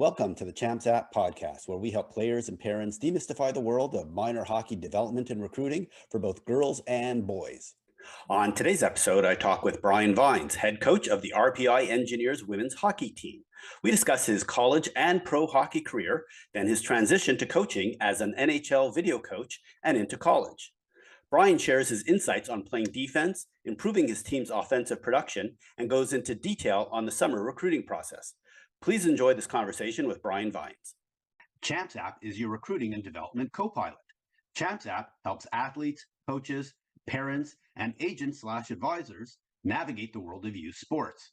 Welcome to the Champs App podcast, where we help players and parents demystify the world of minor hockey development and recruiting for both girls and boys. On today's episode, I talk with Bryan Vines, head coach of the RPI Engineers women's hockey team. We discuss his college and pro hockey career, then his transition to coaching as an NHL video coach and into college. Bryan shares his insights on playing defense, improving his team's offensive production, and goes into detail on the summer recruiting process. Please enjoy this conversation with Bryan Vines. Champs App is your recruiting and development co-pilot. Champs App helps athletes, coaches, parents, and agents/advisors navigate the world of youth sports.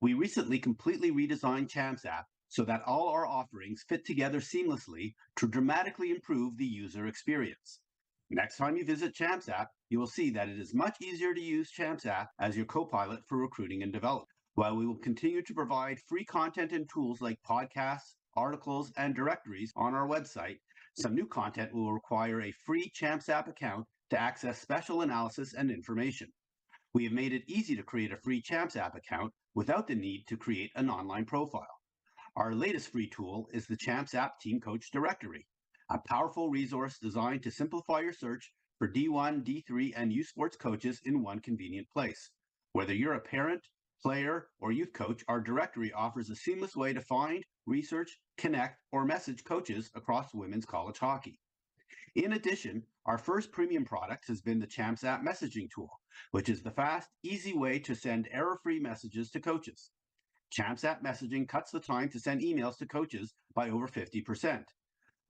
We recently completely redesigned Champs App so that all our offerings fit together seamlessly to dramatically improve the user experience. Next time you visit Champs App, you will see that it is much easier to use Champs App as your co-pilot for recruiting and development. While we will continue to provide free content and tools like podcasts, articles, and directories on our website, some new content will require a free Champs App account to access special analysis and information. We have made it easy to create a free Champs App account without the need to create an online profile. Our latest free tool is the Champs App Team Coach Directory, a powerful resource designed to simplify your search for D1, D3, and U Sports coaches in one convenient place. Whether you're a parent, player, or youth coach, our directory offers a seamless way to find, research, connect, or message coaches across women's college hockey. In addition, our first premium product has been the Champs App messaging tool, which is the fast, easy way to send error-free messages to coaches. Champs App messaging cuts the time to send emails to coaches by over 50%.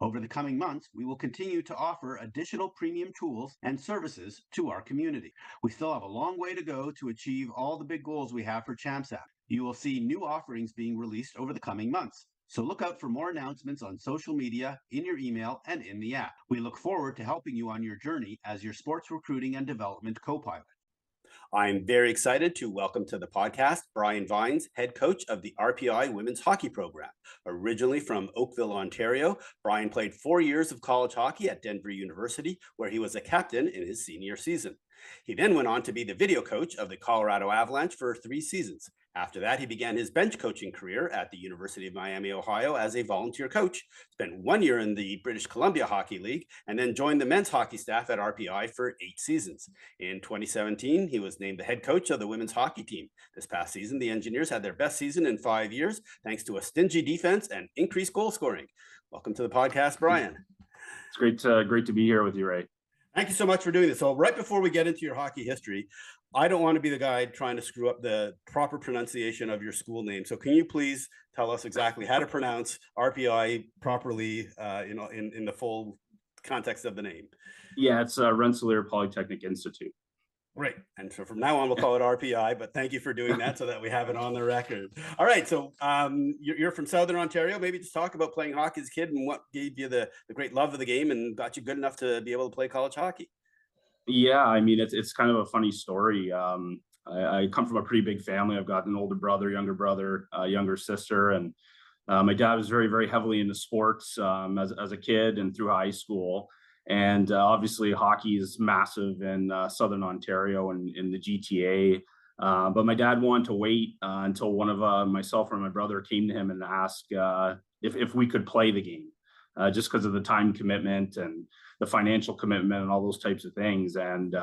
Over the coming months, we will continue to offer additional premium tools and services to our community. We still have a long way to go to achieve all the big goals we have for Champs App. You will see new offerings being released over the coming months. So look out for more announcements on social media, in your email, and in the app. We look forward to helping you on your journey as your sports recruiting and development co-pilot. I'm very excited to welcome to the podcast Bryan Vines, head coach of the RPI women's hockey program. Originally from Oakville, Ontario, Bryan played 4 years of college hockey at Denver University, where he was a captain in his senior season. He then went on to be the video coach of the Colorado Avalanche for 3 seasons. After that, he began his bench coaching career at the University of Miami, Ohio as a volunteer coach, spent 1 year in the British Columbia Hockey League, and then joined the men's hockey staff at RPI for 8 seasons. In 2017, he was named the head coach of the women's hockey team. This past season, the Engineers had their best season in 5 years, thanks to a stingy defense and increased goal scoring. Welcome to the podcast, Bryan. It's great to be here with you, Ray. Thank you so much for doing this. So right before we get into your hockey history, I don't want to be the guy trying to screw up the proper pronunciation of your school name. So can you please tell us exactly how to pronounce RPI properly, in the full context of the name? Yeah, it's Rensselaer Polytechnic Institute. Great. And so from now on, we'll call it RPI, but thank you for doing that so that we have it on the record. All right. So you're from Southern Ontario. Maybe just talk about playing hockey as a kid and what gave you the great love of the game and got you good enough to be able to play college hockey. Yeah, I mean, it's kind of a funny story. I come from a pretty big family. I've got an older brother, younger sister, and my dad was very, very heavily into sports as a kid and through high school. And obviously, hockey is massive in Southern Ontario and in the GTA. But my dad wanted to wait until one of myself or my brother came to him and asked if we could play the game, just because of the time commitment and the financial commitment and all those types of things. And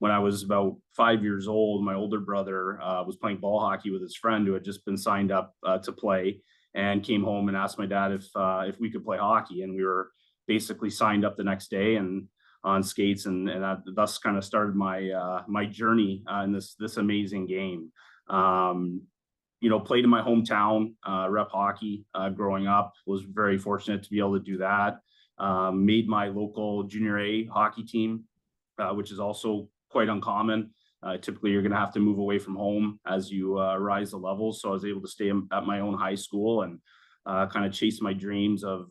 when I was about 5 years old, my older brother was playing ball hockey with his friend who had just been signed up to play, and came home and asked my dad if we could play hockey. And we were basically signed up the next day and on skates, and that thus kind of started my journey in this amazing game. Played in my hometown, rep hockey growing up, was very fortunate to be able to do that. Made my local junior A hockey team, which is also quite uncommon. Typically, you're going to have to move away from home as you rise the levels. So I was able to stay at my own high school and kind of chase my dreams of,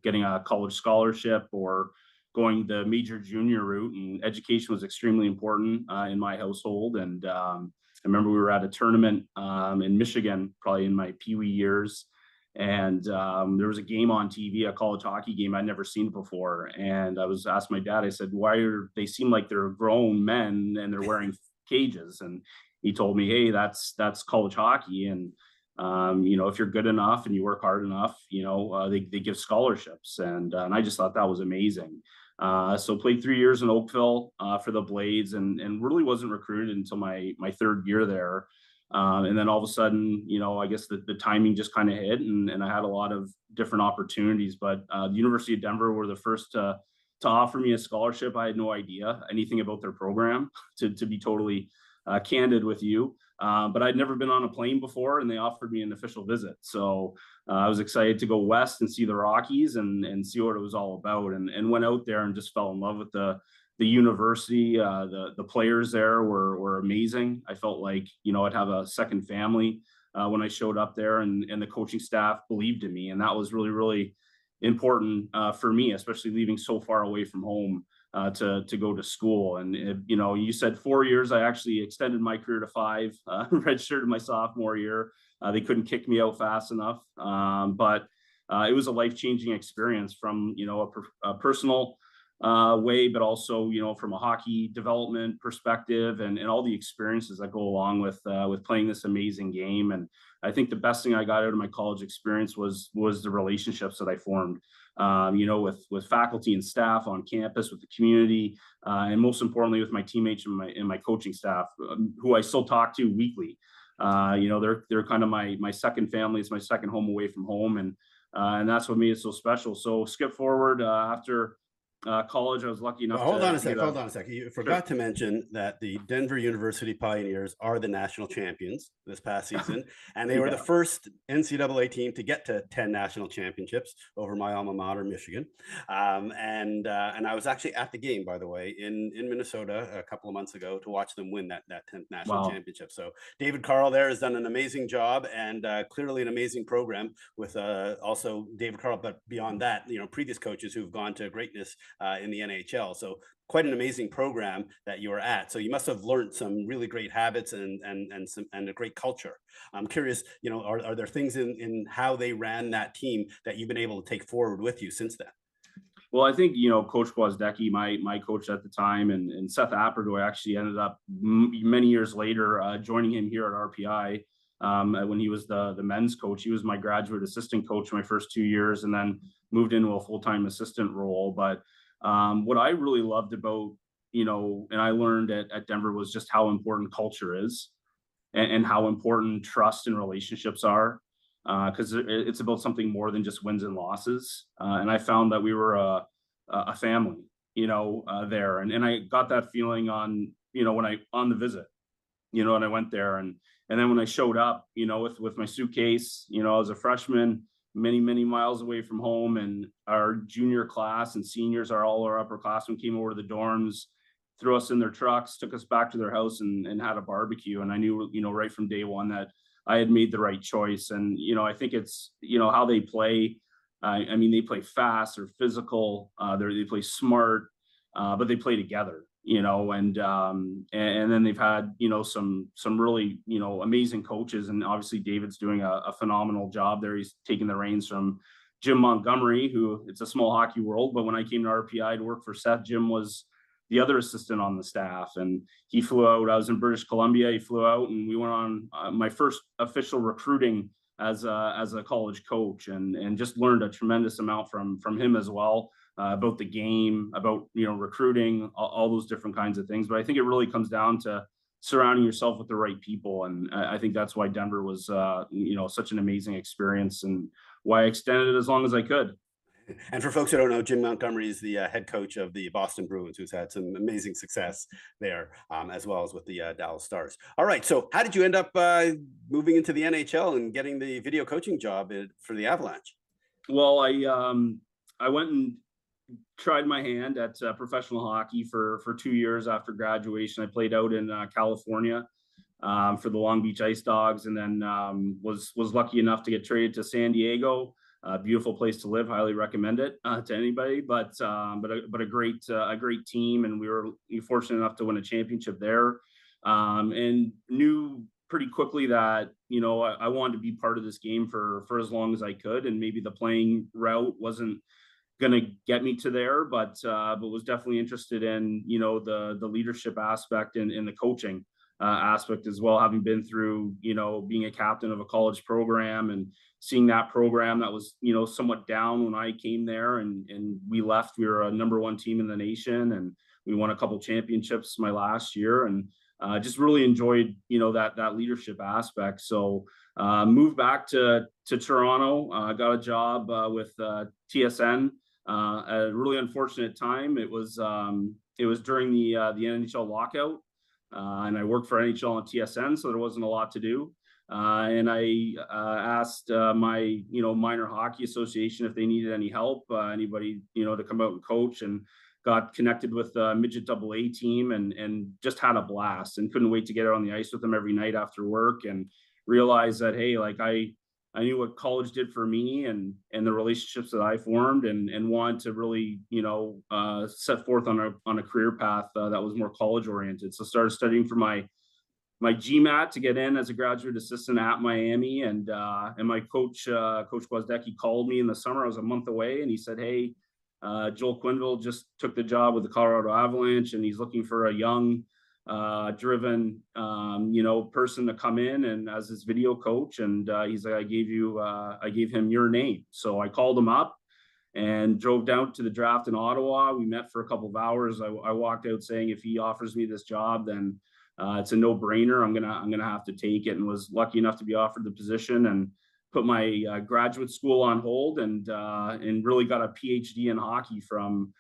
getting a college scholarship or going the major junior route. And education was extremely important in my household. And I remember we were at a tournament in Michigan, probably in my peewee years. And there was a game on TV, a college hockey game I'd never seen before. And I was asked my dad, I said, they seem like they're grown men and they're wearing cages. And he told me, hey, that's college hockey. And If you're good enough and you work hard enough, they give scholarships. And I just thought that was amazing. So played 3 years in Oakville for the Blades, and really wasn't recruited until my third year there. And then all of a sudden, I guess the timing just kind of hit, and I had a lot of different opportunities. But the University of Denver were the first to offer me a scholarship. I had no idea anything about their program, to be totally candid with you. But I'd never been on a plane before, and they offered me an official visit. So I was excited to go west and see the Rockies and see what it was all about, and went out there and just fell in love with the university. The players there were amazing. I felt like, I'd have a second family when I showed up there, and the coaching staff believed in me. And that was really, really important for me, especially leaving so far away from home to go to school. And you said 4 years. I actually extended my career to 5. Redshirted my sophomore year. They couldn't kick me out fast enough, but it was a life-changing experience from a personal way, but also from a hockey development perspective, and all the experiences that go along with playing this amazing game. And I think the best thing I got out of my college experience was the relationships that I formed, with faculty and staff on campus, with the community, and most importantly with my teammates and my coaching staff, who I still talk to weekly. They're kind of my second family. It's my second home away from home, and that's what made it so special. So skip forward after college, I was lucky enough. Well, hold on a second. You forgot Sure. to mention that the Denver University Pioneers are the national champions this past season, and they were the first NCAA team to get to 10 national championships over my alma mater, Michigan. And I was actually at the game, by the way, in Minnesota a couple of months ago to watch them win that 10th national Wow. championship. So David Carl there has done an amazing job, and clearly an amazing program with also David Carl, but beyond that, previous coaches who've gone to greatness in the NHL. So quite an amazing program that you were at. So you must have learned some really great habits and a great culture. I'm curious, are there things in how they ran that team that you've been able to take forward with you since then? Well, I think, Coach Gwozdecki, my coach at the time, and Seth Apperdoy actually ended up many years later joining him here at RPI. When he was the men's coach. He was my graduate assistant coach my first 2 years, and then moved into a full-time assistant role. But what I really loved about, and I learned at Denver, was just how important culture is, and how important trust and relationships are, because it's about something more than just wins and losses. And I found that we were a family, there. And I got that feeling on the visit, and I went there, and then when I showed up, with my suitcase, as a freshman, many, many miles away from home, and our junior class and seniors, all our upperclassmen came over to the dorms, threw us in their trucks, took us back to their house, and had a barbecue. And I knew, right from day one, that I had made the right choice. And, I think it's, how they play. I mean, they play fast, they're physical, they play smart, but they play together, and then they've had, some really, amazing coaches. And obviously David's doing a phenomenal job there. He's taking the reins from Jim Montgomery, who, it's a small hockey world, but when I came to RPI to work for Seth, Jim was the other assistant on the staff, and he flew out. I was in British Columbia. He flew out, and we went on my first official recruiting as a college coach, and just learned a tremendous amount from him as well, about the game, about recruiting, all those different kinds of things. But I think it really comes down to surrounding yourself with the right people, and I think that's why Denver was such an amazing experience, and why I extended it as long as I could. And for folks who don't know, Jim Montgomery is the head coach of the Boston Bruins, who's had some amazing success there, as well as with the Dallas Stars. All right, so how did you end up moving into the NHL and getting the video coaching job for the Avalanche? Well, I went and tried my hand at professional hockey for 2 years after graduation. I played out in California for the Long Beach Ice Dogs, and then was lucky enough to get traded to San Diego. Beautiful place to live. Highly recommend it to anybody. But a great team, and we were fortunate enough to win a championship there. And knew pretty quickly that I wanted to be part of this game for as long as I could, and maybe the playing route wasn't going to get me to there, but was definitely interested in the leadership aspect and the coaching. aspect as well, having been through, being a captain of a college program and seeing that program that was, somewhat down when I came there, and we left. We were a #1 team in the nation, and we won a couple championships my last year, and just really enjoyed, that leadership aspect. So moved back to Toronto, got a job with TSN. At a really unfortunate time. It was during the NHL lockout, and I worked for NHL and TSN, so there wasn't a lot to do. And I asked my minor hockey association if they needed any help, anybody to come out and coach, and got connected with the midget AA team, and just had a blast, and couldn't wait to get out on the ice with them every night after work, and realized that, hey, like I knew what college did for me, and the relationships that I formed, and wanted to really, set forth on a career path that was more college oriented. So started studying for my GMAT to get in as a graduate assistant at Miami, and my coach, Coach Gwozdecki, called me in the summer. I was a month away, and he said, "Hey, Joel Quenneville just took the job with the Colorado Avalanche, and he's looking for a young, driven, person to come in and as his video coach." And he's like, I gave him your name. So I called him up and drove down to the draft in Ottawa. We met for a couple of hours. I walked out saying, if he offers me this job, then it's a no-brainer. I'm gonna have to take it, and was lucky enough to be offered the position, and put my graduate school on hold, and really got a PhD in hockey from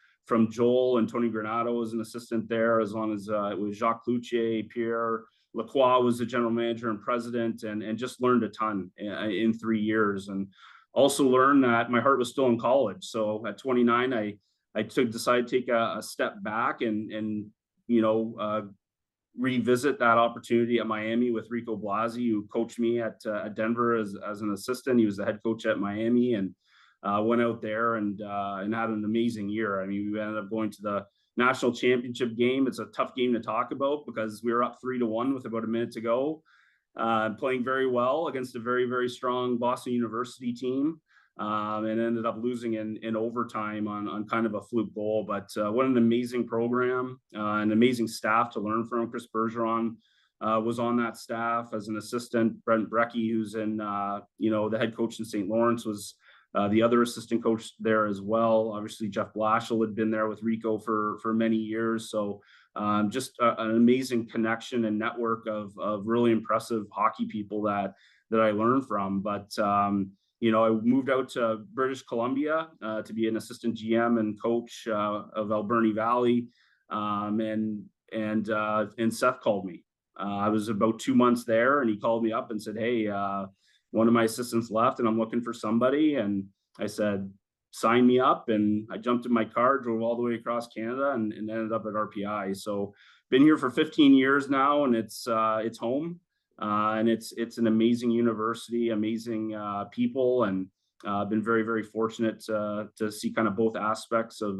Joel and Tony Granato as an assistant there, as long as it was Jacques Cloutier, Pierre Lacroix was the general manager and president, and just learned a ton in 3 years. And also learned that my heart was still in college. So at 29, I decided to take a step back, and revisit that opportunity at Miami with Rico Blasi, who coached me at Denver as an assistant. He was the head coach at Miami, and went out there and had an amazing year. I mean, we ended up going to the national championship game. It's a tough game to talk about because we were up 3-1 with about a minute to go, playing very well against a very, very strong Boston University team, and ended up losing in overtime on kind of a fluke goal. But what an amazing program, an amazing staff to learn from. Chris Bergeron was on that staff as an assistant. Brent Brecky, who's in the head coach in St. Lawrence, was the other assistant coach there as well. Obviously, Jeff Blashill had been there with Rico for many years. So just an amazing connection and network of really impressive hockey people that I learned from. But I moved out to British Columbia to be an assistant GM and coach of Alberni Valley, and Seth called me. I was about 2 months there, and he called me up and said, "Hey, one of my assistants left, and I'm looking for somebody." And I said, "Sign me up." And I jumped in my car, drove all the way across Canada, and ended up at RPI. So been here for 15 years now, and it's home. And it's an amazing university, amazing people, and been very, very fortunate to see kind of both aspects of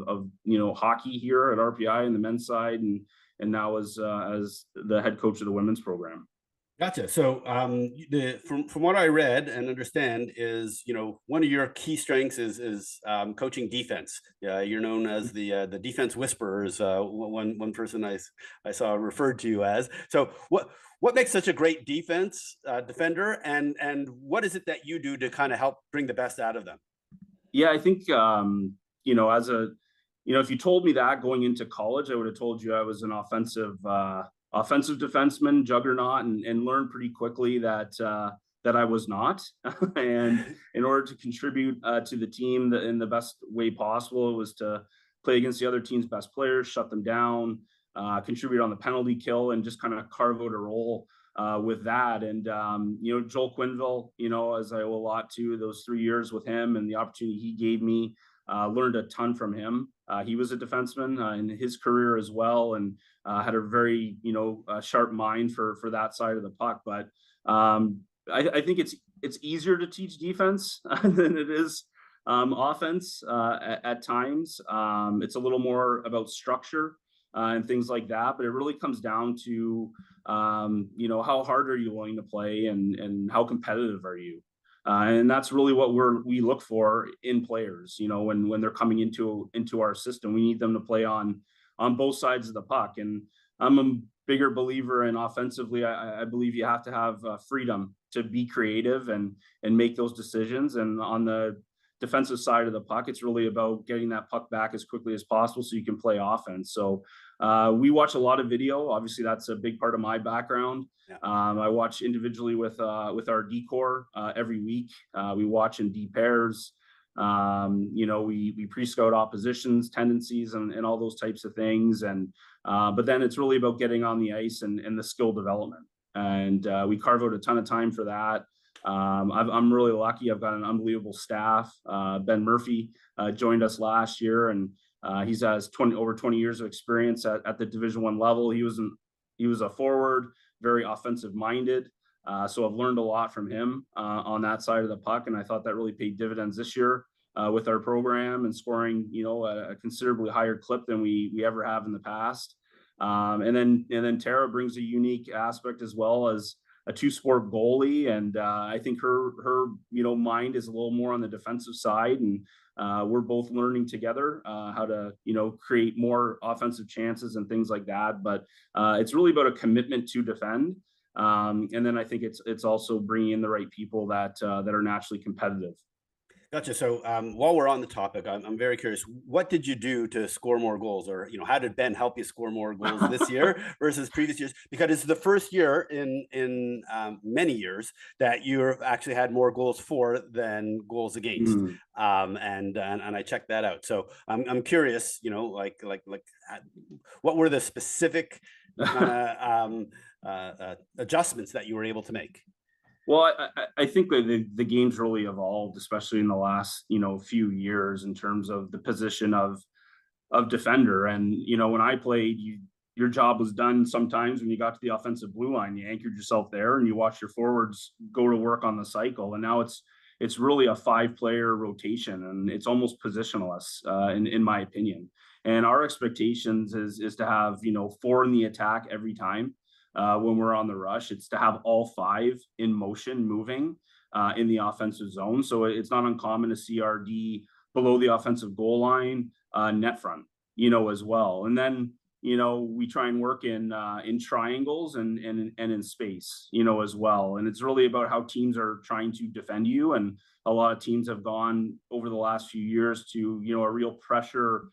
hockey here at RPI and the men's side, and now as the head coach of the women's program. Gotcha. So from what I read and understand is, one of your key strengths is coaching defense. You're known as the defense whisperers. One person I saw referred to you as. So what makes such a great defense defender, and what is it that you do to kind of help bring the best out of them? Yeah, I think if you told me that going into college, I would have told you I was an offensive defenseman, juggernaut, and learned pretty quickly that I was not. And in order to contribute to the team in the best way possible, it was to play against the other team's best players, shut them down, contribute on the penalty kill, and just kind of carve out a role with that. And Joel Quenneville, as I owe a lot to those 3 years with him and the opportunity he gave me, learned a ton from him. He was a defenseman in his career as well, and had a very sharp mind for that side of the puck. But I think it's easier to teach defense than it is offense at times. It's a little more about structure and things like that, but it really comes down to how hard are you willing to play, and how competitive are you. And that's really what we look for in players. When they're coming into our system, we need them to play on both sides of the puck. And I'm bigger believer in offensively. I believe you have to have freedom to be creative and make those decisions. And on the defensive side of the puck, it's really about getting that puck back as quickly as possible so you can play offense. So we watch a lot of video. Obviously, that's a big part of my background. Yeah. I watch individually with our D corps every week. We watch in D pairs. We pre-scout oppositions, tendencies, and all those types of things. And but then it's really about getting on the ice and the skill development. And we carve out a ton of time for that. I'm really lucky. I've got an unbelievable staff. Ben Murphy joined us last year, and he's has over 20 years of experience at the Division I level. He was a forward, very offensive minded. So I've learned a lot from him on that side of the puck, and I thought that really paid dividends this year with our program and scoring, a considerably higher clip than we ever have in the past. And then Tara brings a unique aspect as well as a two-sport goalie, and I think her mind is a little more on the defensive side, and we're both learning together how to create more offensive chances and things like that. But it's really about a commitment to defend, and then I think it's also bringing in the right people that are naturally competitive. Gotcha. So while we're on the topic, I'm very curious. What did you do to score more goals, or how did Ben help you score more goals this year versus previous years? Because it's the first year in many years that you've actually had more goals for than goals against, and I checked that out. So I'm curious. What were the specific adjustments that you were able to make? Well, I think that the game's really evolved, especially in the last, few years in terms of the position of defender. And, when I played, your job was done sometimes when you got to the offensive blue line. You anchored yourself there and you watch your forwards go to work on the cycle. And now it's really a 5-player rotation, and it's almost positionless, in my opinion. And our expectations is to have, 4 in the attack every time. When we're on the rush, it's to have all 5 in motion, moving in the offensive zone. So it's not uncommon to see RD below the offensive goal line, net front, as well. And then, we try and work in triangles and in space, as well. And it's really about how teams are trying to defend you. And a lot of teams have gone over the last few years to, a real pressure,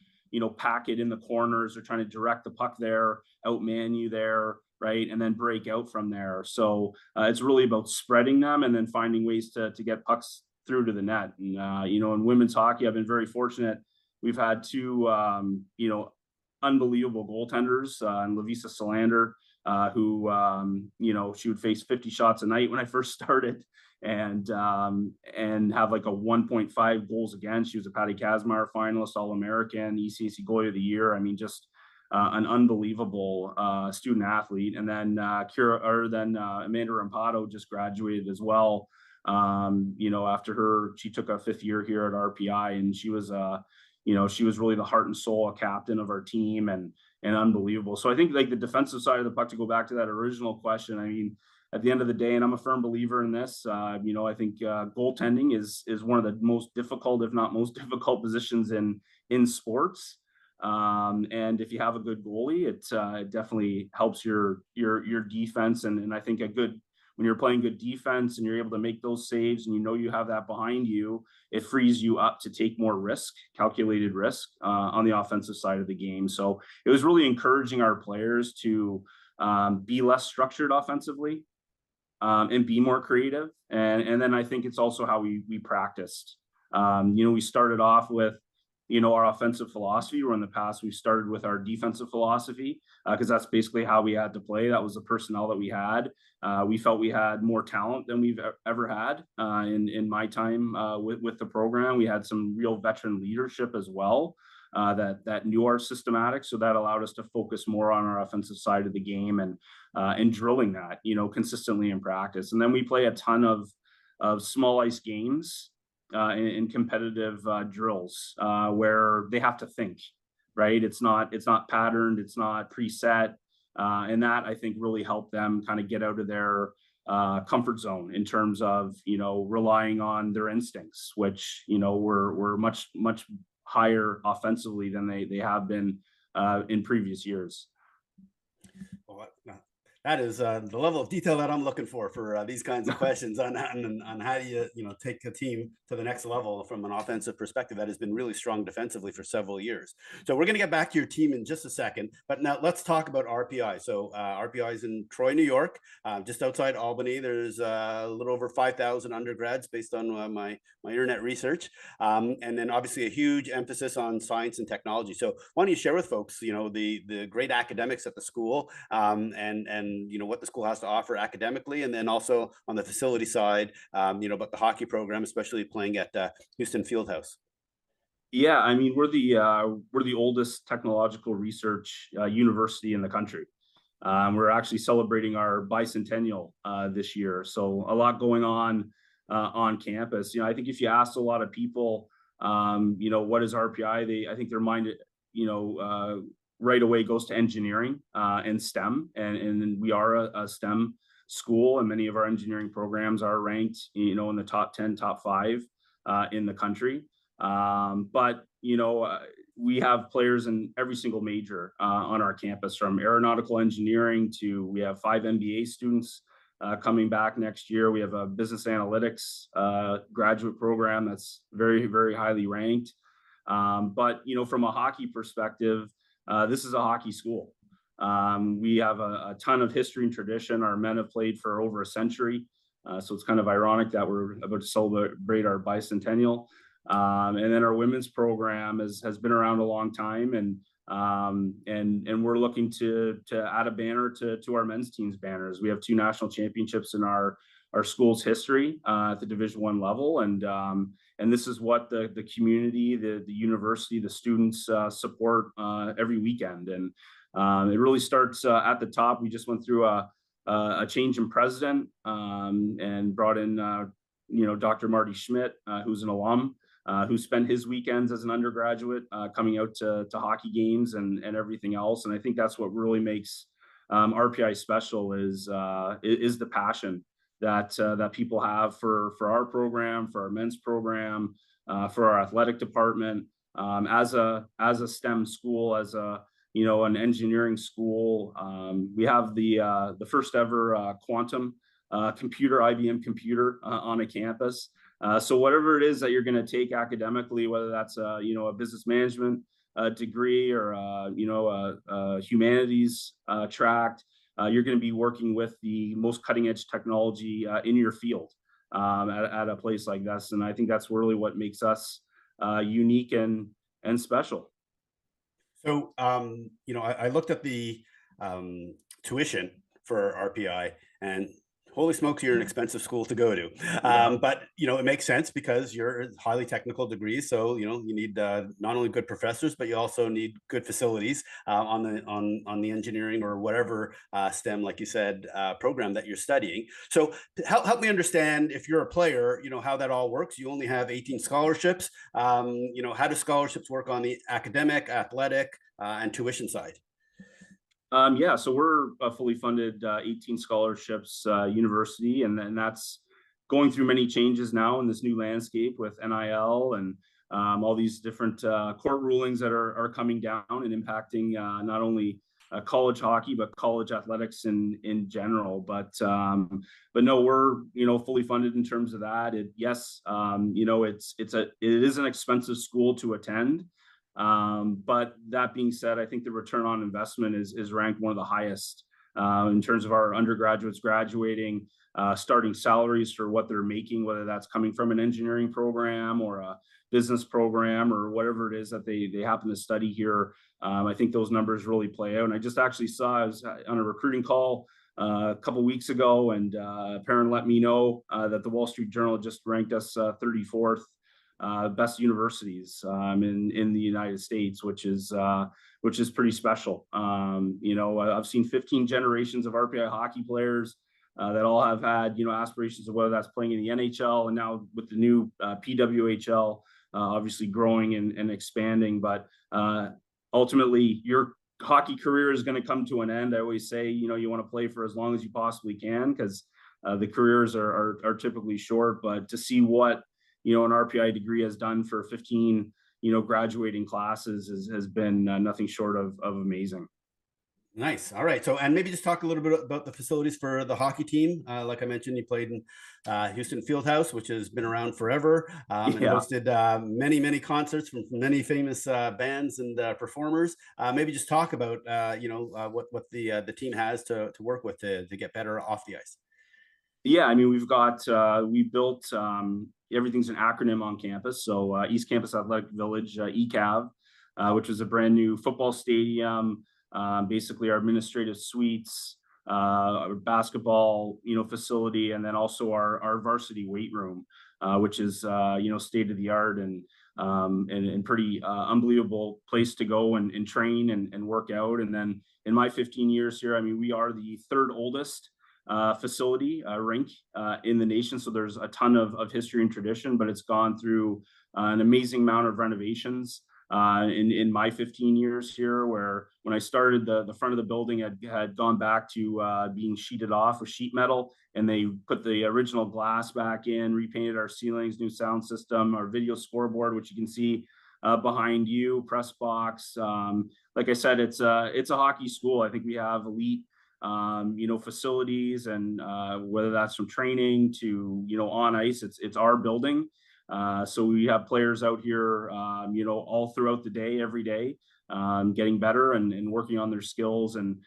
packet in the corners. They're trying to direct the puck there, outman you there, right, and then break out from there. So it's really about spreading them and then finding ways to get pucks through to the net. And in women's hockey, I've been very fortunate. We've had 2 unbelievable goaltenders, and Lavisa Solander, who she would face 50 shots a night when I first started, and have like a 1.5 goals against. She was a Patty Kazmaier finalist, All-American, ECAC Goalie of the Year. I mean, just an unbelievable student athlete. And then Amanda Rampado just graduated as well. After her, she took a 5th year here at RPI, and she was really the heart and soul, a captain of our team, and unbelievable. So I think like the defensive side of the puck, to go back to that original question, I mean, at the end of the day, and I'm a firm believer in this, I think goaltending is one of the most difficult, if not most difficult, positions in sports. And if you have a good goalie, it definitely helps your defense. And I think when you're playing good defense and you're able to make those saves and you have that behind you, it frees you up to take more risk, calculated risk, on the offensive side of the game. So it was really encouraging our players to be less structured offensively, and be more creative. And then I think it's also how we practiced. We started off with our offensive philosophy, where in the past we started with our defensive philosophy, because that's basically how we had to play. That was the personnel that we had. We felt we had more talent than we've ever had in my time with the program. We had some real veteran leadership as well, that knew our systematic. So that allowed us to focus more on our offensive side of the game and drilling that, consistently in practice. And then we play a ton of small ice games, in competitive drills, where they have to think, right? It's not patterned, it's not preset, and that I think really helped them kind of get out of their comfort zone in terms of relying on their instincts, which were much higher offensively than they have been in previous years. Well, that is the level of detail that I'm looking for these kinds of questions on how do you take a team to the next level from an offensive perspective that has been really strong defensively for several years. So we're going to get back to your team in just a second, but now let's talk about RPI. So RPI is in Troy, New York, just outside Albany. There's a little over 5,000 undergrads based on my internet research, and then obviously a huge emphasis on science and technology. So why don't you share with folks, the great academics at the school, and what the school has to offer academically, and then also on the facility side, about the hockey program, especially playing at Houston Fieldhouse. Yeah, I mean, we're the oldest technological research university in the country. We're actually celebrating our bicentennial this year, so a lot going on campus. I think if you asked a lot of people, what is RPI, I think their mind, right away goes to engineering and STEM, and we are a STEM school, and many of our engineering programs are ranked, in the top 10, top 5 in the country. But we have players in every single major on our campus, from aeronautical engineering to, we have 5 MBA students coming back next year. We have a business analytics graduate program that's very, very highly ranked. But from a hockey perspective, this is a hockey school. We have a ton of history and tradition. Our men have played for over a century. So it's kind of ironic that we're about to celebrate our bicentennial. And then our women's program has been around a long time, and we're looking to add a banner to our men's team's banners. We have 2 national championships in our school's history at the Division I level, and this is what the community, the university, the students support every weekend. And it really starts at the top. We just went through a change in president, and brought in Dr. Marty Schmidt, who's an alum, who spent his weekends as an undergraduate coming out to hockey games and everything else. And I think that's what really makes RPI special is the passion that people have for our program, for our men's program, for our athletic department, as a STEM school, as an engineering school. We have the first ever quantum computer, IBM computer, on a campus. So whatever it is that you're going to take academically, whether that's a business management degree or a humanities track, you're going to be working with the most cutting edge technology in your field at a place like this. And I think that's really what makes us unique and special. So I looked at the tuition for RPI, and holy smokes, you're an expensive school to go to. But it makes sense because you're highly technical degrees, so you need not only good professors, but you also need good facilities on the engineering or whatever STEM, like you said, program that you're studying. So help me understand, if you're a player, how that all works. You only have 18 scholarships. How do scholarships work on the academic, athletic, and tuition side? Yeah, so we're a fully funded 18 scholarships university, and that's going through many changes now in this new landscape with NIL and all these different court rulings that are coming down and impacting not only college hockey, but college athletics in general. But no, we're fully funded in terms of that. It is an expensive school to attend. But that being said, I think the return on investment is ranked one of the highest in terms of our undergraduates graduating, starting salaries for what they're making, whether that's coming from an engineering program or a business program or whatever it is that they happen to study here. I think those numbers really play out. And I just actually I was on a recruiting call a couple of weeks ago, and a parent let me know that the Wall Street Journal just ranked us 34th best universities in the United States, which is pretty special. I've seen 15 generations of RPI hockey players that all have had aspirations of whether that's playing in the NHL, and now with the new PWHL, obviously growing and expanding. But ultimately, your hockey career is going to come to an end. I always say, you want to play for as long as you possibly can, because the careers are typically short. But to see what an RPI degree has done for 15 graduating classes has been nothing short of amazing. Nice. All right. So, and maybe just talk a little bit about the facilities for the hockey team. Like I mentioned, you played in Houston Fieldhouse, which has been around forever, and Yeah. hosted many concerts from many famous bands and performers. Maybe just talk about what the team has to work with to get better off the ice. Yeah, I mean, we built, everything's an acronym on campus. So East Campus Athletic Village, ECAV, which was a brand new football stadium, basically our administrative suites, our basketball, facility, and then also our varsity weight room, which is, state of the art and pretty unbelievable place to go and train and work out. And then in my 15 years here, I mean, we are the third oldest facility, rink in the nation. So there's a ton of history and tradition, but it's gone through an amazing amount of renovations in my 15 years here, where when I started, the front of the building had gone back to being sheeted off with sheet metal, and they put the original glass back in, repainted our ceilings, new sound system, our video scoreboard, which you can see behind you, press box. Like I said, it's a hockey school. I think we have elite facilities, and whether that's from training to, on ice, it's our building. So we have players out here, all throughout the day, every day, getting better and working on their skills and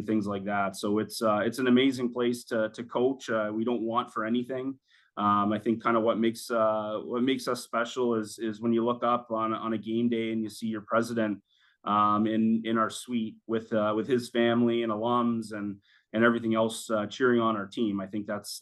things like that. So it's an amazing place to coach. We don't want for anything. I think kind of what makes us special is when you look up on a game day and you see your president in our suite with his family and alums and everything else cheering on our team. I think that's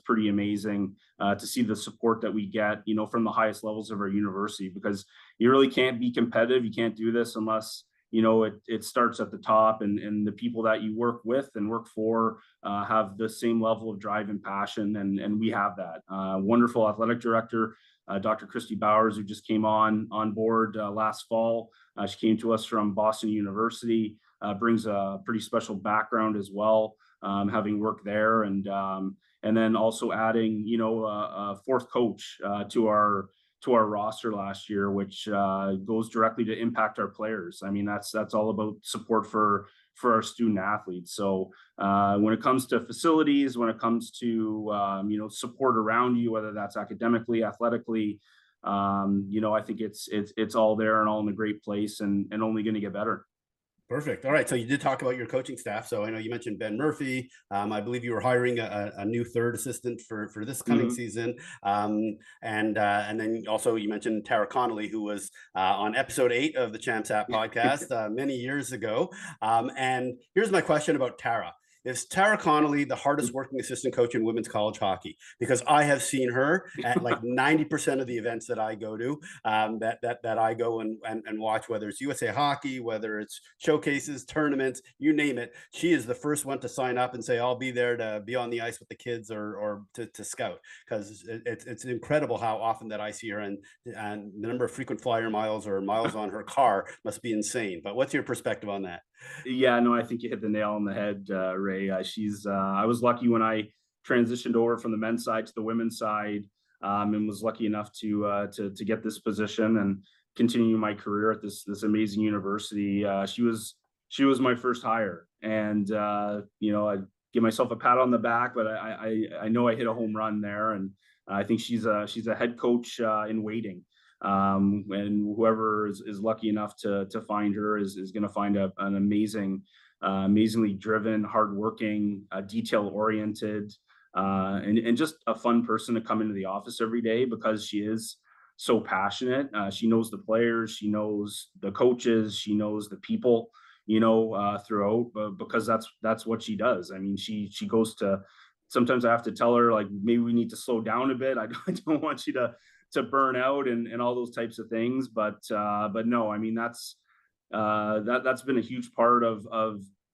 pretty amazing to see the support that we get, from the highest levels of our university, because you really can't be competitive. You can't do this unless it starts at the top, and the people that you work with and work for have the same level of drive and passion, and we have that. Wonderful athletic director, Dr. Christy Bowers, who just came on board last fall. She came to us from Boston University, brings a pretty special background as well, having worked there, and then also adding, a fourth coach to our roster last year, which goes directly to impact our players. I mean, that's all about support for our student athletes. So when it comes to facilities, when it comes to support around you, whether that's academically, athletically, I think it's all there and all in a great place, and only going to get better. Perfect. All right. So you did talk about your coaching staff. So I know you mentioned Ben Murphy. I believe you were hiring a new third assistant for this coming season. And then also you mentioned Tara Connolly, who was on episode 8 of the Champs App podcast many years ago. And here's my question about Tara. Is Tara Connolly the hardest working assistant coach in women's college hockey? Because I have seen her at like 90% of the events that I go to, that I go and watch, whether it's USA Hockey, whether it's showcases, tournaments, you name it. She is the first one to sign up and say, I'll be there to be on the ice with the kids or to scout, because it's incredible how often that I see her, and the number of frequent flyer miles or miles on her car must be insane. But what's your perspective on that? Yeah, no, I think you hit the nail on the head, Ray. I was lucky when I transitioned over from the men's side to the women's side, and was lucky enough to get this position and continue my career at this amazing university. She was my first hire, and I give myself a pat on the back, but I know I hit a home run there, and I think she's a head coach in waiting. And whoever is lucky enough to find her is going to find an amazingly driven, hardworking, detail oriented, and just a fun person to come into the office every day, because she is so passionate. She knows the players, she knows the coaches, she knows the people, throughout, because that's what she does. I mean, she goes to, sometimes I have to tell her, like, maybe we need to slow down a bit. I don't want you to burn out and all those types of things. But no, I mean, that's been a huge part of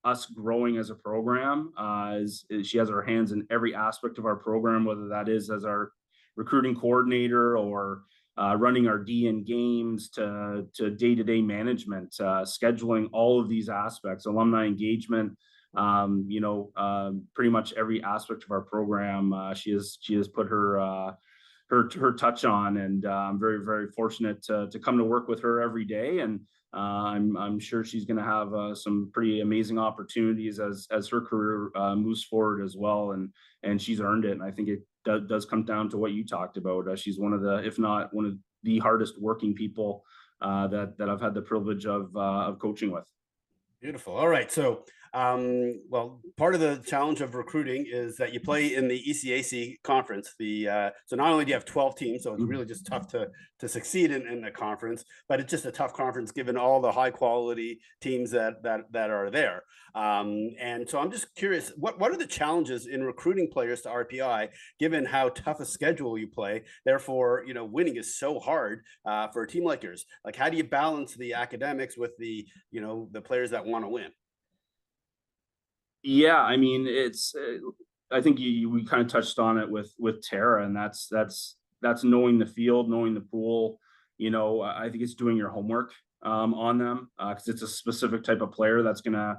us growing as a program. Is she has her hands in every aspect of our program, whether that is as our recruiting coordinator or running our D&, games to day-to-day management, scheduling, all of these aspects, alumni engagement, pretty much every aspect of our program. She has put her touch on, and I'm very, very fortunate to come to work with her every day. And I'm sure she's going to have some pretty amazing opportunities as her career moves forward as well, and she's earned it. And I think it does come down to what you talked about. She's one of the, if not one of the hardest working people that I've had the privilege of coaching with. Beautiful. All right. So, well, part of the challenge of recruiting is that you play in the ECAC conference. So not only do you have 12 teams, so it's really just tough to succeed in the conference, but it's just a tough conference given all the high quality teams that are there. And so I'm just curious, what are the challenges in recruiting players to RPI, given how tough a schedule you play? Therefore, winning is so hard for a team like yours. Like, how do you balance the academics with the players that want to win? Yeah, I mean, it's. I think we kind of touched on it with Tara, and that's knowing the field, knowing the pool. I think it's doing your homework on them because it's a specific type of player that's going to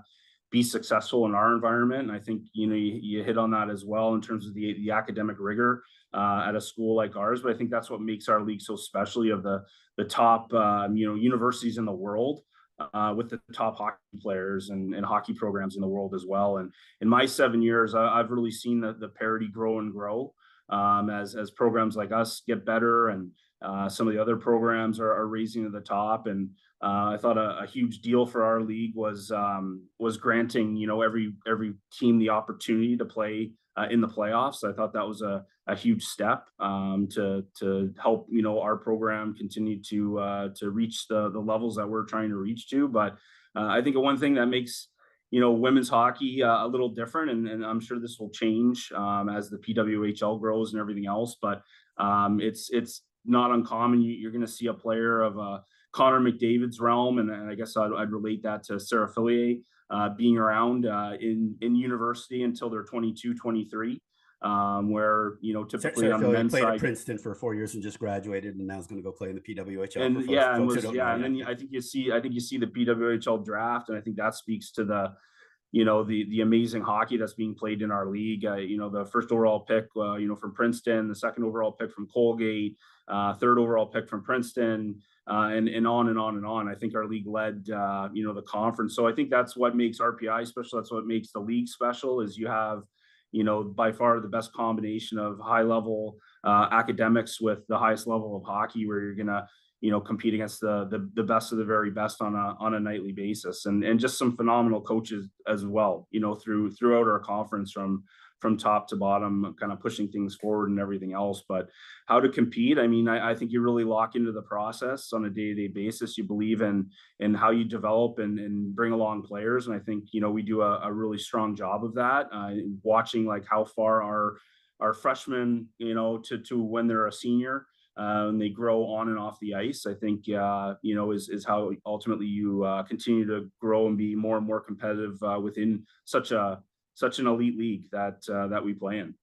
be successful in our environment. And I think you hit on that as well in terms of the academic rigor at a school like ours. But I think that's what makes our league so special. You have the top universities in the world with the top hockey players and hockey programs in the world as well. And in my 7 years, I've really seen the parity grow and grow as programs like us get better, and some of the other programs are raising to the top. And I thought a huge deal for our league was granting every team the opportunity to play in the playoffs. I thought that was a huge step to help our program continue to reach the levels that we're trying to reach to. But I think one thing that makes women's hockey a little different, and I'm sure this will change as the PWHL grows and everything else. But it's not uncommon. You're going to see a player of Connor McDavid's realm, and I guess I'd relate that to Sarah Fillier being around in university until they're 22, 23. Where typically Sarah on the men's played side, at Princeton for 4 years and just graduated, and now is going to go play in the PWHL. And then I think you see the PWHL draft, and I think that speaks to the amazing hockey that's being played in our league. The first overall pick, from Princeton, the second overall pick from Colgate, third overall pick from Princeton, and on and on and on. I think our league led, the conference. So I think that's what makes RPI special. That's what makes the league special, is you have, by far the best combination of high level academics with the highest level of hockey, where you're gonna compete against the best of the very best on a nightly basis, and just some phenomenal coaches as well, throughout our conference from top to bottom, kind of pushing things forward and everything else. But how to compete, I mean, I think you really lock into the process on a day-to-day basis. You believe in how you develop and bring along players. And I think, we do a really strong job of that, watching like how far our freshmen, to when they're a senior, and they grow on and off the ice. I think, is how ultimately you continue to grow and be more and more competitive within such an elite league that we play in.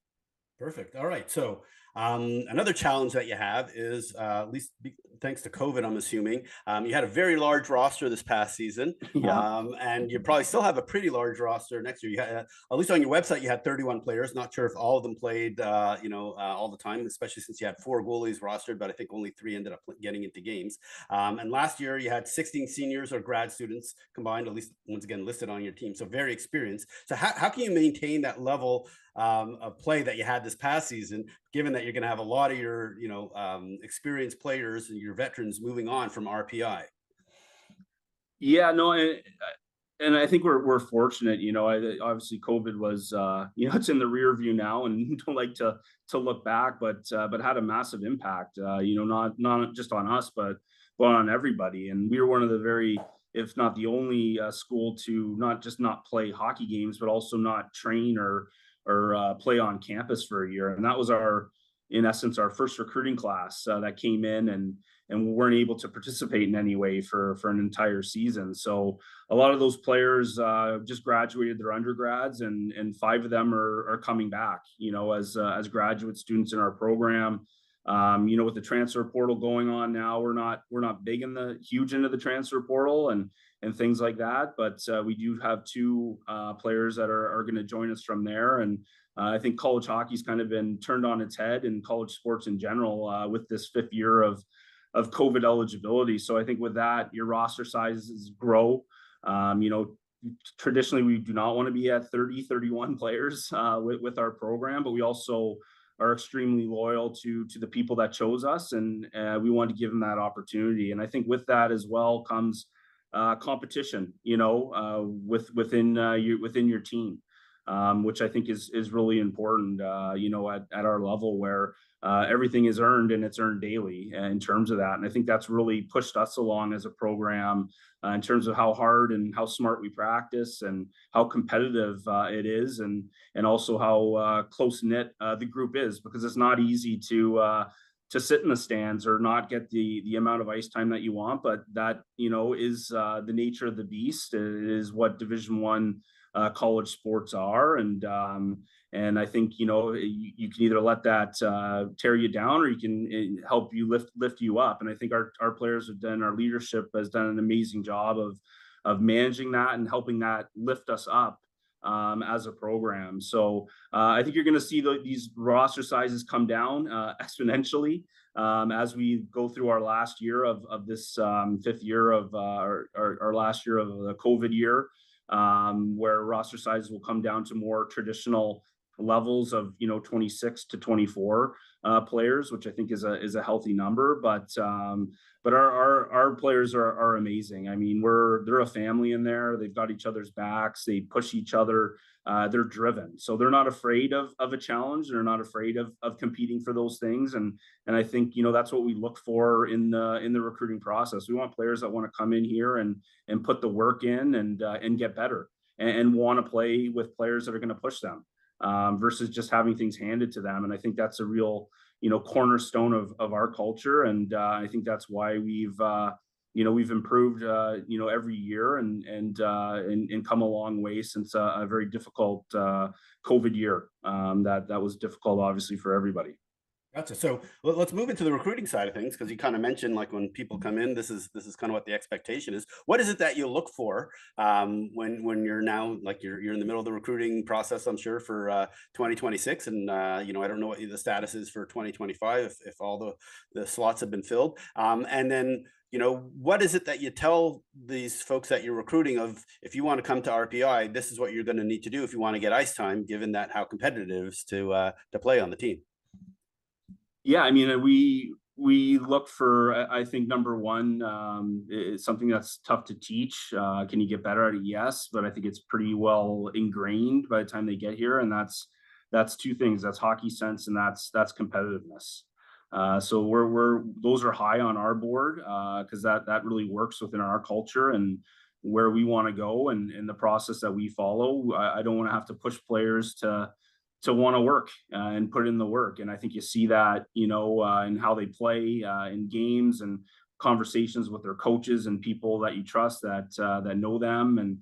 Perfect. All right. So another challenge that you have is, at least thanks to COVID, I'm assuming, you had a very large roster this past season. Yeah. And you probably still have a pretty large roster next year. You had, at least on your website, you had 31 players. Not sure if all of them played, all the time, especially since you had 4 goalies rostered, but I think only 3 ended up getting into games. And last year, you had 16 seniors or grad students combined, at least once again listed on your team. So very experienced. So how can you maintain that level of play that you had this past season, given that you're going to have a lot of your, experienced players and your veterans moving on from RPI? Yeah, no, and I think we're fortunate. Obviously COVID was, it's in the rear view now, and don't like to look back, but had a massive impact. Not just on us, but on everybody. And we were one of the very, if not the only, school to not play hockey games, but also not train or play on campus for a year. And that was in essence, our first recruiting class that came in, and we weren't able to participate in any way for an entire season. So a lot of those players just graduated their undergrads, and 5 of them are coming back, as graduate students in our program. With the transfer portal going on now, we're not huge into the transfer portal and things like that, but we do have 2 players that are going to join us from there. And I think college hockey's kind of been turned on its head, and college sports in general, with this 5th year of COVID eligibility. So I think with that, your roster sizes grow. Traditionally, we do not want to be at 30, 31 players with our program, but we also are extremely loyal to the people that chose us, and we want to give them that opportunity. And I think with that as well comes competition, within your team, which I think is really important, at our level where everything is earned, and it's earned daily in terms of that. And I think that's really pushed us along as a program in terms of how hard and how smart we practice, and how competitive it is, and also how close knit the group is, because it's not easy to sit in the stands or not get the amount of ice time that you want. But that, is the nature of the beast. It is what Division I college sports are. And I think, you can either let that tear you down, or you can help you lift you up. And I think our players have done, our leadership has done an amazing job of managing that and helping that lift us up as a program. So I think you're going to see these roster sizes come down exponentially as we go through our last year of this fifth year of our last year of the COVID year, where roster sizes will come down to more traditional levels of 26 to 24 players, which I think is a healthy number. But our players are amazing. I mean, they're a family in there. They've got each other's backs. They push each other. They're driven, so they're not afraid of a challenge. They're not afraid of competing for those things. And I think that's what we look for in the recruiting process. We want players that want to come in here and put the work in and get better, and want to play with players that are going to push them, versus just having things handed to them. And I think that's a real, cornerstone of our culture. And I think that's why we've improved, every year, and come a long way since a very difficult COVID year. That was difficult, obviously, for everybody. Gotcha. So let's move into the recruiting side of things, because you kind of mentioned, like, when people come in, this is kind of what the expectation is. What is it that you look for when you're now, like, you're in the middle of the recruiting process, I'm sure, for 2026, and I don't know what the status is for 2025 if all the slots have been filled, and then what is it that you tell these folks that you're recruiting of, if you want to come to RPI, this is what you're going to need to do if you want to get ice time, given that how competitive it is to play on the team? Yeah, I mean, we look for, I think, number one, it's something that's tough to teach. Can you get better at it? Yes, but I think it's pretty well ingrained by the time they get here, and that's two things. That's hockey sense, and that's competitiveness. So those are high on our board, because that really works within our culture and where we want to go, and the process that we follow. I don't want to have to push players to want to work and put in the work. And I think you see that, in how they play in games, and conversations with their coaches and people that you trust that know them, and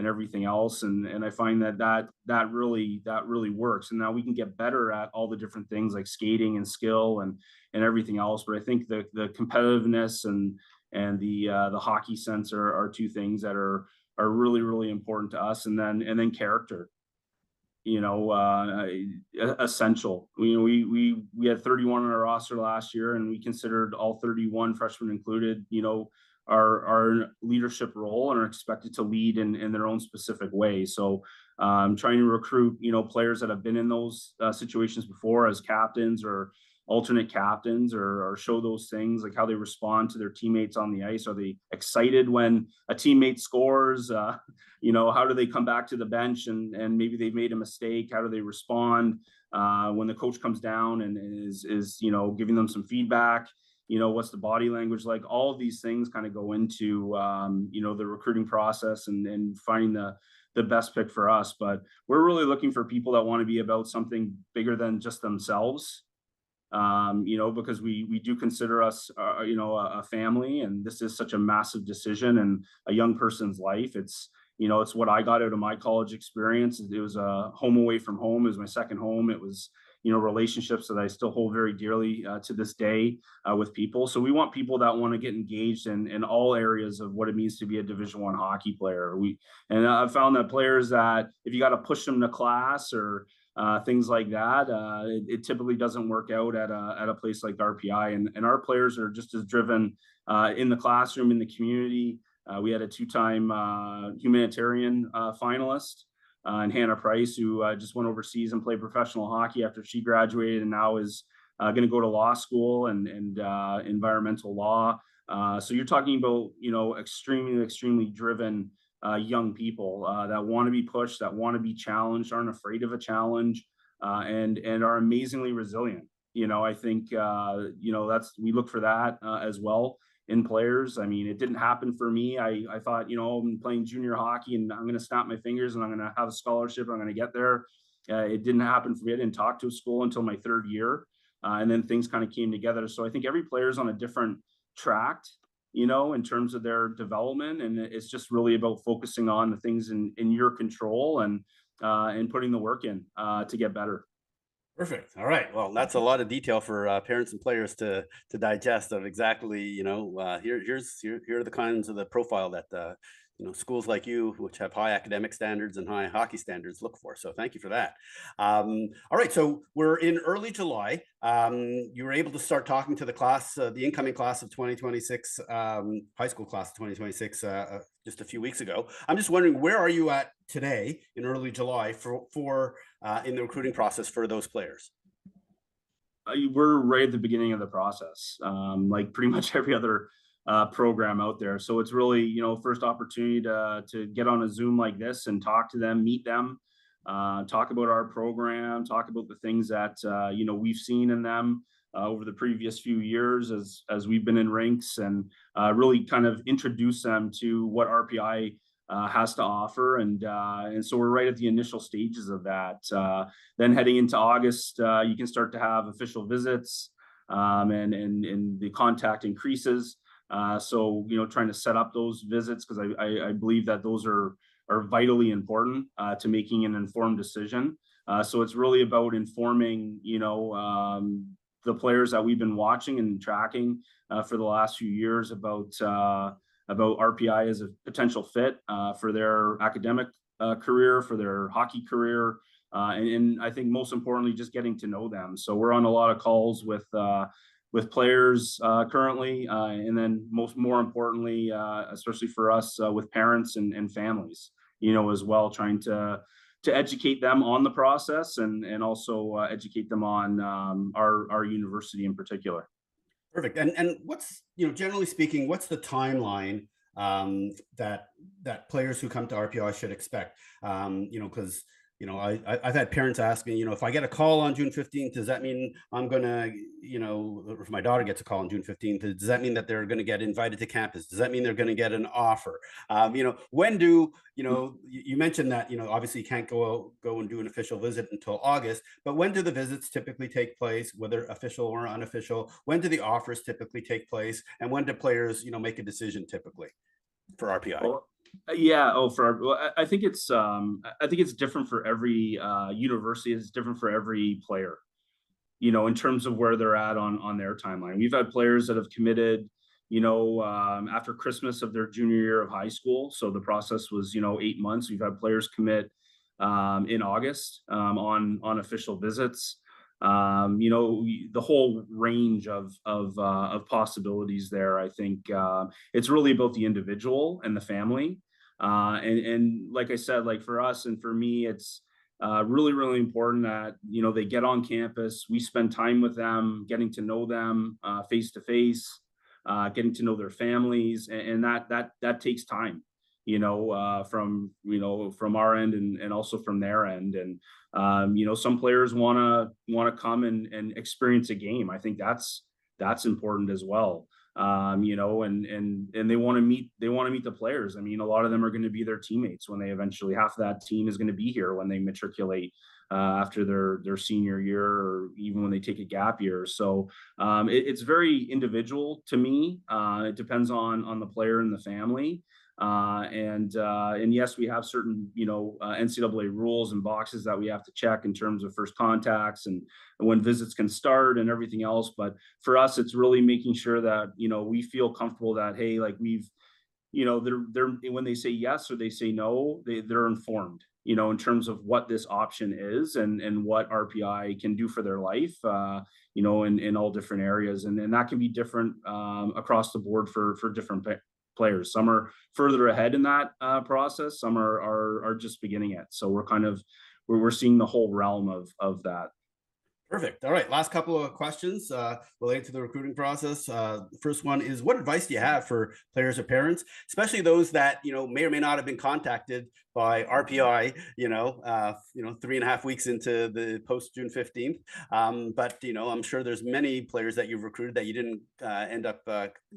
everything else. And I find that really works. And now we can get better at all the different things like skating and skill and everything else. But I think the competitiveness and the hockey sense are two things that are really, really important to us. And then character, essential. We had 31 on our roster last year, and we considered all 31, freshmen included, our leadership role, and are expected to lead in their own specific way. So trying to recruit, players that have been in those situations before as captains or alternate captains, or show those things, like how they respond to their teammates on the ice. Are they excited when a teammate scores? How do they come back to the bench and maybe they've made a mistake? How do they respond when the coach comes down and is giving them some feedback? What's the body language like? All of these things kind of go into the recruiting process and finding the best pick for us. But we're really looking for people that want to be about something bigger than just themselves. Because we do consider us, a family, and this is such a massive decision in a young person's life. It's what I got out of my college experience. It was a home away from home. It was my second home. It was, relationships that I still hold very dearly to this day with people. So we want people that want to get engaged in all areas of what it means to be a Division I hockey player. And I've found that players that, if you got to push them to class or things like that. It typically doesn't work out at a place like RPI, and our players are just as driven in the classroom, in the community. We had a two-time humanitarian finalist and Hannah Price, who just went overseas and played professional hockey after she graduated, and now is going to go to law school and environmental law. So you're talking about, extremely driven young people that want to be pushed, that want to be challenged, aren't afraid of a challenge, and are amazingly resilient. I think we look for that as well in players. I mean, it didn't happen for me. I thought, I'm playing junior hockey and I'm going to snap my fingers and I'm going to have a scholarship. I'm going to get there. It didn't happen for me. I didn't talk to a school until my third year. And then things kind of came together. So I think every player is on a different track, in terms of their development. And it's just really about focusing on the things in your control and putting the work in to get better. Perfect. All right. Well, that's a lot of detail for parents and players to digest of exactly, here are the kinds of the profile that, schools like you, which have high academic standards and high hockey standards, look for. So thank you for that. All right. So we're in early July. You were able to start talking to the class, the incoming class of 2026, high school class of 2026, just a few weeks ago. I'm just wondering, where are you at today in early July for in the recruiting process for those players? We're right at the beginning of the process, like pretty much every other program out there. So it's really, first opportunity to get on a Zoom like this and talk to them, meet them, talk about our program, talk about the things that, we've seen in them over the previous few years as we've been in rinks, and really kind of introduce them to what RPI has to offer. And so we're right at the initial stages of that. Then heading into August, you can start to have official visits, and the contact increases. So, trying to set up those visits, because I believe that those are vitally important to making an informed decision. So it's really about informing, the players that we've been watching and tracking for the last few years about RPI as a potential fit for their academic career, for their hockey career, and I think most importantly, just getting to know them. So we're on a lot of calls with players currently, and then more importantly, especially for us, with parents and families, as well, trying to educate them on the process and also educate them on our university in particular. Perfect. And what's, generally speaking, what's the timeline that players who come to RPI should expect? Because I've had parents ask me, if I get a call on June 15th, does that mean I'm going to, if my daughter gets a call on June 15th, does that mean that they're going to get invited to campus? Does that mean they're going to get an offer? When do, you mentioned that, obviously you can't go and do an official visit until August, but when do the visits typically take place, whether official or unofficial? When do the offers typically take place? And when do players, make a decision typically for RPI? Well, yeah. I think it's different for every university. It's different for every player, in terms of where they're at on their timeline. We've had players that have committed, after Christmas of their junior year of high school. So the process was, 8 months. We've had players commit in August on official visits. The whole range of possibilities there. I think it's really about the individual and the family. And like I said, like for us and for me, it's really, really important that, they get on campus. We spend time with them, getting to know them face to face, getting to know their families, and that takes time, from our end and also from their end. And some players want to come and experience a game. I think that's important as well. And they want to meet the players. I mean, a lot of them are going to be their teammates when they eventually, half of that team is going to be here when they matriculate after their senior year, or even when they take a gap year. So it's very individual to me. It depends on the player and the family. And yes, we have certain, NCAA rules and boxes that we have to check in terms of first contacts and when visits can start and everything else. But for us, it's really making sure that, we feel comfortable that, hey, like we've they're when they say yes or they say no, they're informed, in terms of what this option is and what RPI can do for their life, in all different areas. And that can be different across the board for different players. Some are further ahead in that process. Some are just beginning it. So we're seeing the whole realm of that. Perfect. All right. Last couple of questions related to the recruiting process. First one is, what advice do you have for players or parents, especially those that may or may not have been contacted by RPI, 3.5 weeks into the post June 15th. But I'm sure there's many players that you've recruited that you didn't end up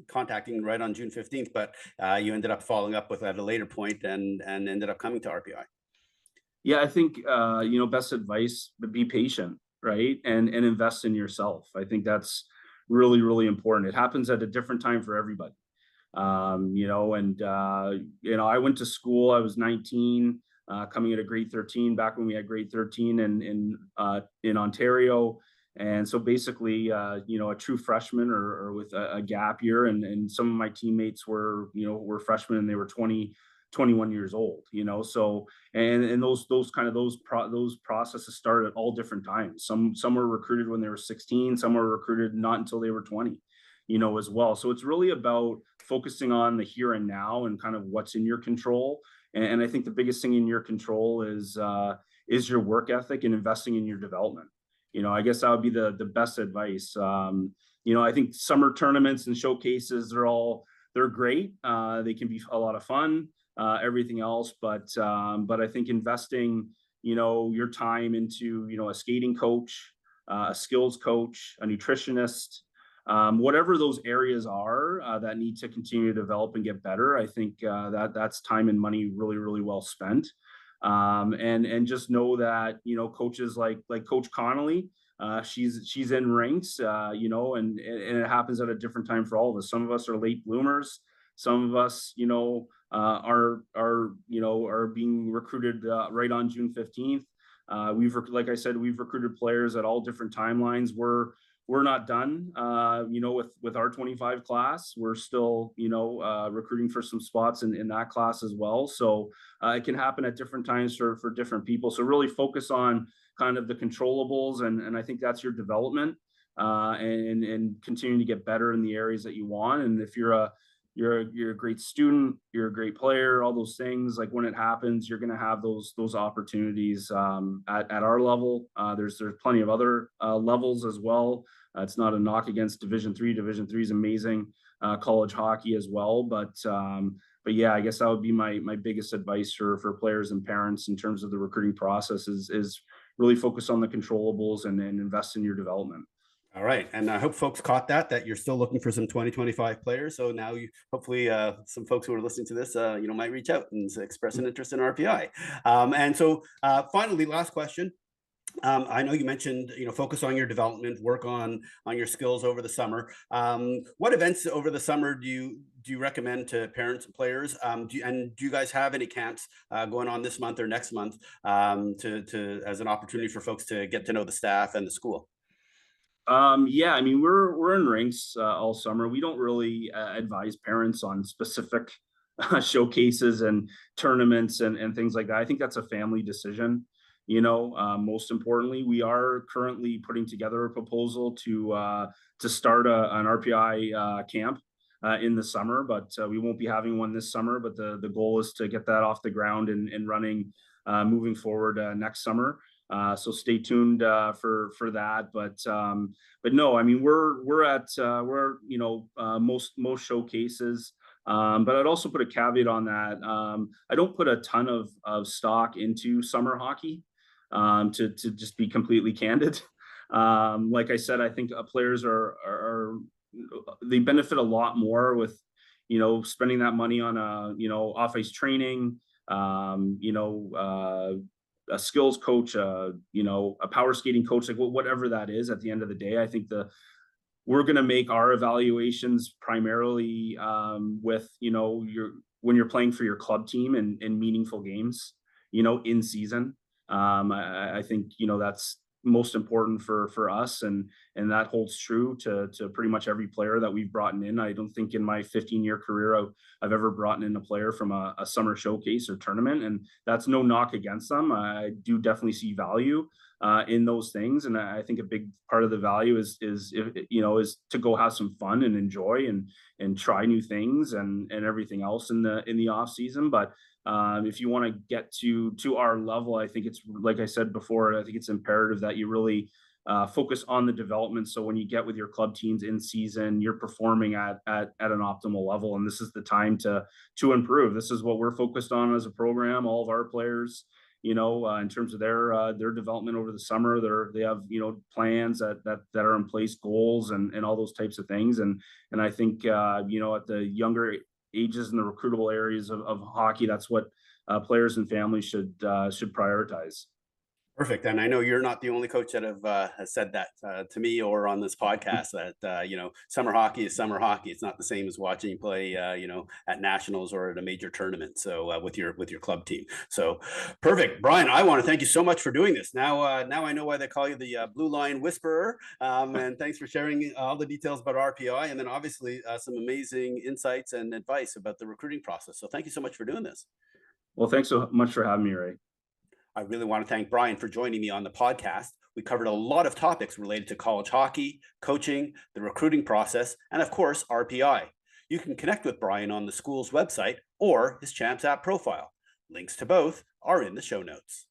contacting right on June 15th, but you ended up following up with at a later point and ended up coming to RPI. Yeah, I think best advice: be patient, right? And invest in yourself. I think that's really, really important. It happens at a different time for everybody. I went to school, I was 19, coming into grade 13, back when we had grade 13 in Ontario. And so basically, a true freshman or with a gap year, and some of my teammates were freshmen and they were 20, 21 years old, so, and those processes start at all different times. Some were recruited when they were 16, some were recruited not until they were 20, as well. So it's really about focusing on the here and now and kind of what's in your control. And I think the biggest thing in your control is your work ethic and investing in your development. I guess that would be the best advice. I think summer tournaments and showcases they're great. They can be a lot of fun, everything else, but I think investing, your time into, a skating coach, a skills coach, a nutritionist, whatever those areas are that need to continue to develop and get better. I think that's time and money really, really well spent. And just know that, coaches like Coach Connolly, she's in ranks, and it happens at a different time for all of us. Some of us are late bloomers. Some of us, are being recruited right on June 15th. Like I said, we've recruited players at all different timelines. We're not done, with our 25 class. We're still, recruiting for some spots in that class as well. So it can happen at different times for different people. So really focus on kind of the controllables, and I think that's your development, and continuing to get better in the areas that you want. And if you're a great student, you're a great player, all those things, like when it happens, you're going to have those opportunities at our level. There's plenty of other levels as well. It's not a knock against Division 3. Division 3 is amazing, college hockey as well. But yeah, I guess that would be my biggest advice for players and parents in terms of the recruiting process is really focus on the controllables and invest in your development. All right. And I hope folks caught that you're still looking for some 2025 players. So now hopefully some folks who are listening to this, might reach out and express an interest in RPI. And so finally, last question. I know you mentioned, focus on your development, work on your skills over the summer. What events over the summer do you recommend to parents and players? Do you guys have any camps going on this month or next month as an opportunity for folks to get to know the staff and the school? Yeah, I mean, we're in rinks all summer. We don't really advise parents on specific showcases and tournaments and things like that. I think that's a family decision. Most importantly, we are currently putting together a proposal to start an RPI camp in the summer, but we won't be having one this summer. But the goal is to get that off the ground and running moving forward next summer. So stay tuned for that. But no, I mean, we're at most showcases. But I'd also put a caveat on that. I don't put a ton of stock into summer hockey, to just be completely candid. Like I said, I think players they benefit a lot more with, spending that money on off ice training, a skills coach, a power skating coach, like whatever that is. At the end of the day, I think we're going to make our evaluations primarily with, when you're playing for your club team in meaningful games, in season. I think, most important for us, and that holds true to pretty much every player that we've brought in. I don't think in my 15-year career I've ever brought in a player from a summer showcase or tournament, and that's no knock against them. I do definitely see value in those things, and I think a big part of the value is is to go have some fun and enjoy and try new things and everything else in the off season. But if you want to get to our level, I think it's, like I said before, I think it's imperative that you really focus on the development. So when you get with your club teams in season, you're performing at an optimal level, and this is the time to improve. This is what we're focused on as a program. All of our players, in terms of their development over the summer, they have plans that are in place, goals and all those types of things. And I think at the younger ages in the recruitable areas of hockey, that's what players and families should prioritize. Perfect. And I know you're not the only coach that has said that to me or on this podcast, that, summer hockey is summer hockey. It's not the same as watching you play, at nationals or at a major tournament. So with your club team. So perfect. Bryan, I want to thank you so much for doing this. Now I know why they call you the Blue Line Whisperer. And thanks for sharing all the details about RPI, and then obviously some amazing insights and advice about the recruiting process. So thank you so much for doing this. Well, thanks so much for having me, Ray. I really want to thank Bryan for joining me on the podcast. We covered a lot of topics related to college hockey, coaching, the recruiting process, and of course, RPI. You can connect with Bryan on the school's website or his Champs app profile. Links to both are in the show notes.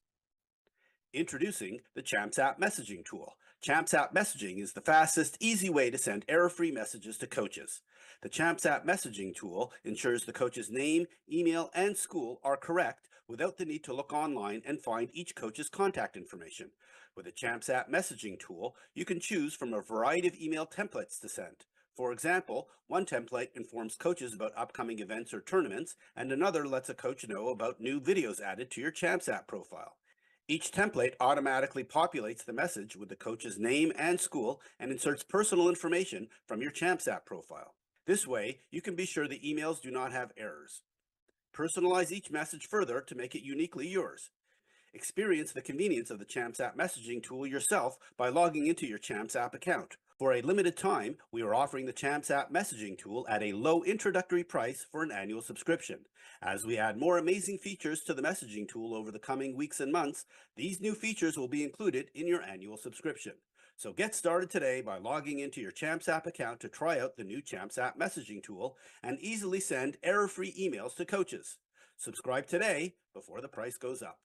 Introducing the Champs app messaging tool. Champs app messaging is the fastest, easy way to send error-free messages to coaches. The Champs app messaging tool ensures the coach's name, email, and school are correct without the need to look online and find each coach's contact information. With the Champs app messaging tool, you can choose from a variety of email templates to send. For example, one template informs coaches about upcoming events or tournaments, and another lets a coach know about new videos added to your Champs app profile. Each template automatically populates the message with the coach's name and school and inserts personal information from your Champs app profile. This way, you can be sure the emails do not have errors. Personalize each message further to make it uniquely yours. Experience the convenience of the Champs app messaging tool yourself by logging into your Champs app account. For a limited time, we are offering the Champs app messaging tool at a low introductory price for an annual subscription. As we add more amazing features to the messaging tool over the coming weeks and months, these new features will be included in your annual subscription. So get started today by logging into your Champs app account to try out the new Champs app messaging tool and easily send error-free emails to coaches. Subscribe today before the price goes up.